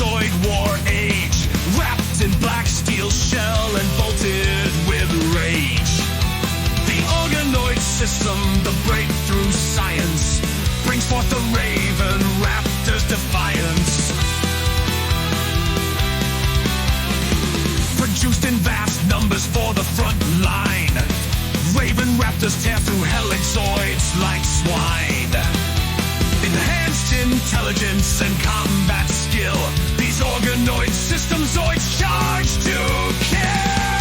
Zoid war age, wrapped in black steel shell and bolted with rage. The organoid system, the breakthrough science, brings forth the Raven Raptor's defiance. Produced in vast numbers for the front line, Raven Raptors tear through Zoids like swine. Enhanced intelligence and combat skill, these organoid system Zoids charge to kill.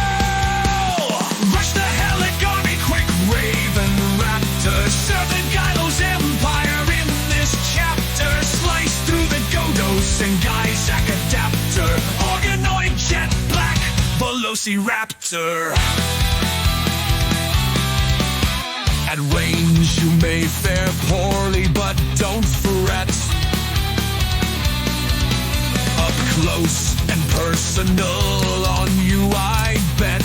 Rush the Helic army quick, Raven Raptor, serve the Gylo's empire in this chapter. Slice through the Godos and Guysack adapter, organoid jet black, Velociraptor. At range you may fare poorly, but don't fret. Up close and personal on you I bet.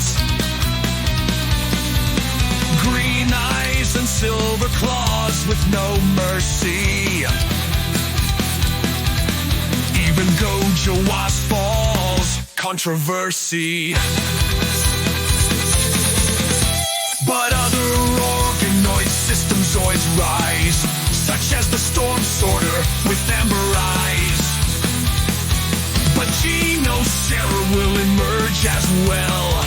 Green eyes and silver claws with no mercy. Even Gojo Was falls, controversy. But other organoid system Zoids rise, such as the Storm Sorter with amber eyes. But Sarah will emerge as well.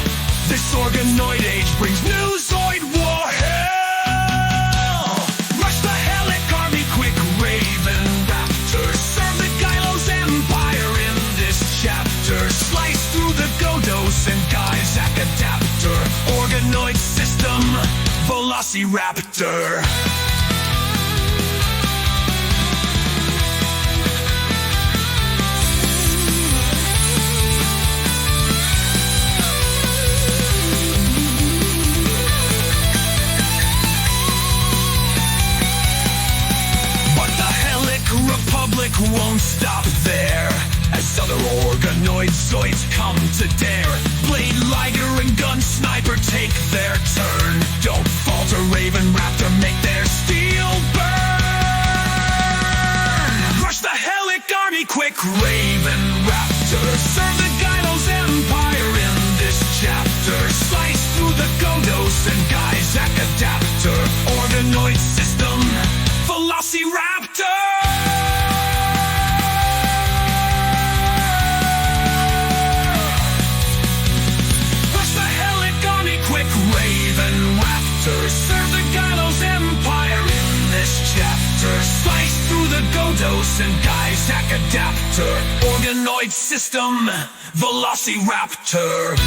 This organoid age brings new Zoid war hell. Rush the Helic army quick, Raven Raptor, serve the Gylo's empire in this chapter. Slice through the Godos and Guysack adapter, organoid system Velociraptor. Republic won't stop there, as other organoid Zoids come to dare. Blade Liger and Gun Sniper take their turn. Don't falter, Raven Raptor, make their steel burn. Rush the Helic army quick, Raven Raptor, serve the Gylo's empire in this chapter. Slice through the Godos and Guysack adapter, organoid system Velociraptor. Serve the Gylo's empire in this chapter. Slice through the Godos and Guysack adapter, organoid system Velociraptor.